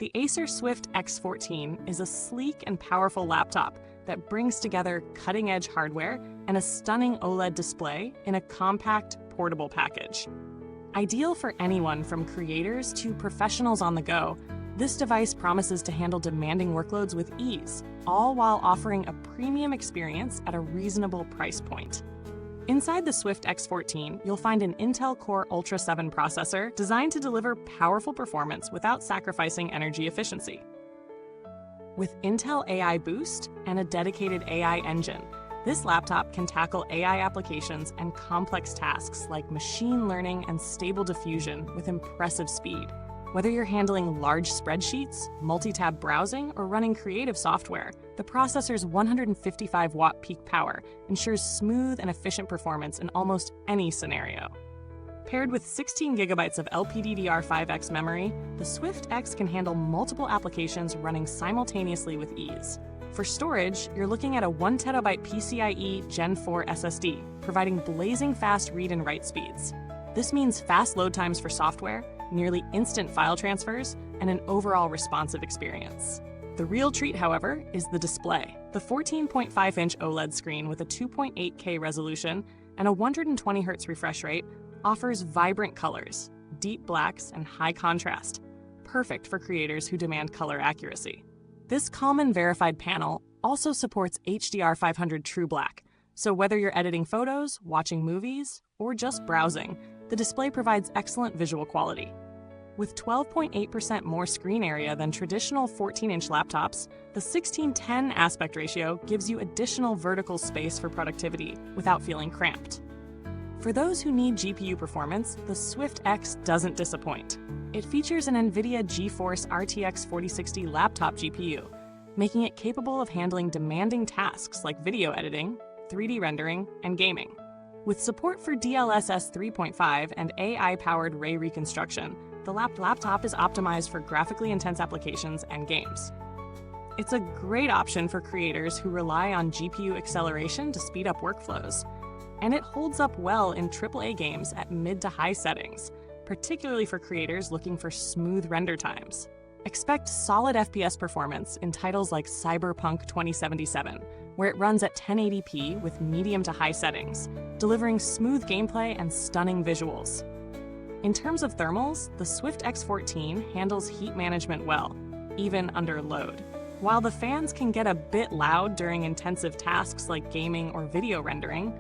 The Acer Swift X14 is a sleek and powerful laptop that brings together cutting-edge hardware and a stunning OLED display in a compact, portable package. Ideal for anyone from creators to professionals on the go, this device promises to handle demanding workloads with ease, all while offering a premium experience at a reasonable price point. Inside the Swift X14, you'll find an Intel Core Ultra 7 processor designed to deliver powerful performance without sacrificing energy efficiency. With Intel AI Boost and a dedicated AI engine, this laptop can tackle AI applications and complex tasks like machine learning and stable diffusion with impressive speed. Whether you're handling large spreadsheets, multi-tab browsing, or running creative software, the processor's 155-watt peak power ensures smooth and efficient performance in almost any scenario. Paired with 16 gigabytes of LPDDR5X memory, the Swift X can handle multiple applications running simultaneously with ease. For storage, you're looking at a 1 terabyte PCIe Gen 4 SSD, providing blazing fast read and write speeds. This means fast load times for software, nearly instant file transfers, and an overall responsive experience. The real treat, however, is the display. The 14.5-inch OLED screen with a 2.8K resolution and a 120 Hz refresh rate offers vibrant colors, deep blacks, and high contrast, perfect for creators who demand color accuracy. This Calman verified panel also supports HDR500 True Black, so whether you're editing photos, watching movies, or just browsing, the display provides excellent visual quality. With 12.8% more screen area than traditional 14-inch laptops, the 16:10 aspect ratio gives you additional vertical space for productivity without feeling cramped. For those who need GPU performance, the Swift X doesn't disappoint. It features an NVIDIA GeForce RTX 4060 laptop GPU, making it capable of handling demanding tasks like video editing, 3D rendering, and gaming. With support for DLSS 3.5 and AI-powered ray reconstruction, the laptop is optimized for graphically intense applications and games. It's a great option for creators who rely on GPU acceleration to speed up workflows, and it holds up well in AAA games at mid to high settings, particularly for creators looking for smooth render times. Expect solid FPS performance in titles like Cyberpunk 2077, where it runs at 1080p with medium to high settings, delivering smooth gameplay and stunning visuals. In terms of thermals, the Swift X14 handles heat management well, even under load. While the fans can get a bit loud during intensive tasks like gaming or video rendering,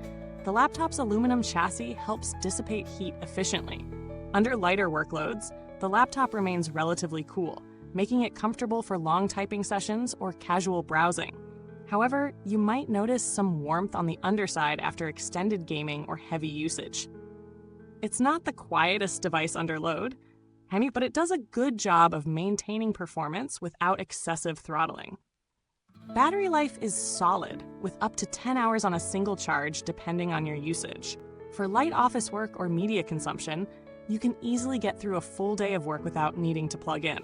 the laptop's aluminum chassis helps dissipate heat efficiently. Under lighter workloads, the laptop remains relatively cool, making it comfortable for long typing sessions or casual browsing. However, you might notice some warmth on the underside after extended gaming or heavy usage. It's not the quietest device under load, but it does a good job of maintaining performance without excessive throttling. Battery life is solid, with up to 10 hours on a single charge depending on your usage. For light office work or media consumption, you can easily get through a full day of work without needing to plug in.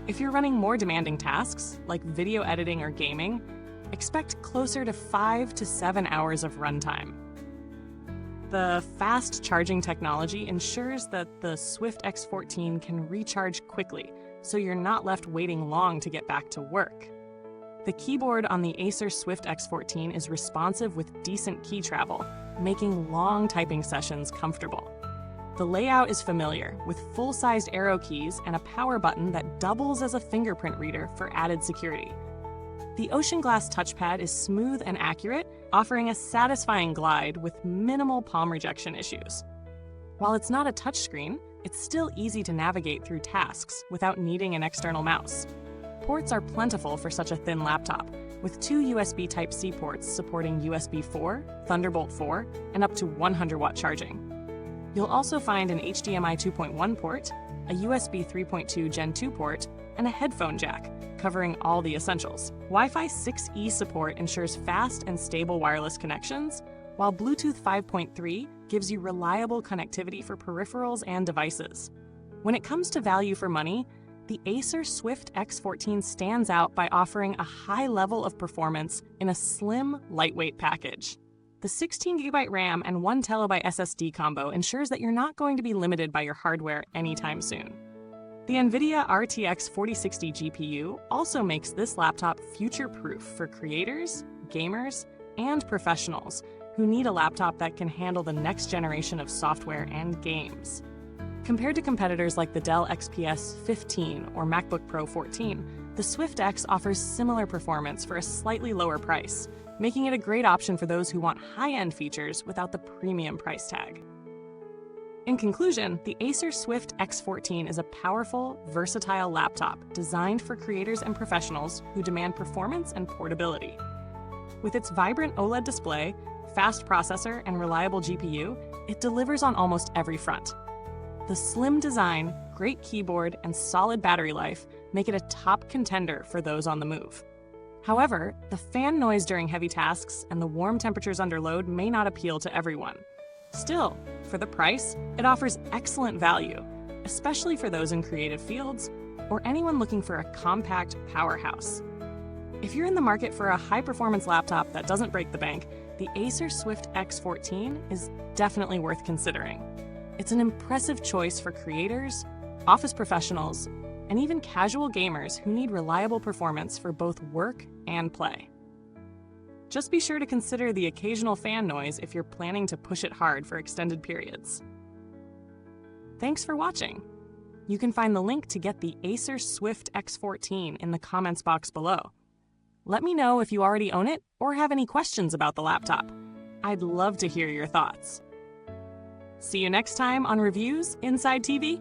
If you're running more demanding tasks, like video editing or gaming, expect closer to 5 to 7 hours of runtime. The fast charging technology ensures that the Swift X14 can recharge quickly, so you're not left waiting long to get back to work. The keyboard on the Acer Swift X14 is responsive with decent key travel, making long typing sessions comfortable. The layout is familiar, with full-sized arrow keys and a power button that doubles as a fingerprint reader for added security. The Ocean Glass touchpad is smooth and accurate, offering a satisfying glide with minimal palm rejection issues. While it's not a touchscreen, it's still easy to navigate through tasks without needing an external mouse. Ports are plentiful for such a thin laptop, with 2 USB Type-C ports supporting USB 4, Thunderbolt 4, and up to 100-watt charging. You'll also find an HDMI 2.1 port, a USB 3.2 Gen 2 port, and a headphone jack, covering all the essentials. Wi-Fi 6E support ensures fast and stable wireless connections, while Bluetooth 5.3 gives you reliable connectivity for peripherals and devices. When it comes to value for money, the Acer Swift X14 stands out by offering a high level of performance in a slim, lightweight package. The 16GB RAM and 1 TB SSD combo ensures that you're not going to be limited by your hardware anytime soon. The NVIDIA RTX 4060 GPU also makes this laptop future-proof for creators, gamers, and professionals who need a laptop that can handle the next generation of software and games. Compared to competitors like the Dell XPS 15 or MacBook Pro 14, the Swift X offers similar performance for a slightly lower price, making it a great option for those who want high-end features without the premium price tag. In conclusion, the Acer Swift X14 is a powerful, versatile laptop designed for creators and professionals who demand performance and portability. With its vibrant OLED display, fast processor, and reliable GPU, it delivers on almost every front. The slim design, great keyboard, and solid battery life make it a top contender for those on the move. However, the fan noise during heavy tasks and the warm temperatures under load may not appeal to everyone. Still, for the price, it offers excellent value, especially for those in creative fields or anyone looking for a compact powerhouse. If you're in the market for a high-performance laptop that doesn't break the bank, the Acer Swift X14 is definitely worth considering. It's an impressive choice for creators, office professionals, and even casual gamers who need reliable performance for both work and play. Just be sure to consider the occasional fan noise if you're planning to push it hard for extended periods. Thanks for watching. You can find the link to get the Acer Swift X14 in the comments box below. Let me know if you already own it or have any questions about the laptop. I'd love to hear your thoughts. See you next time on Reviews Inside TV.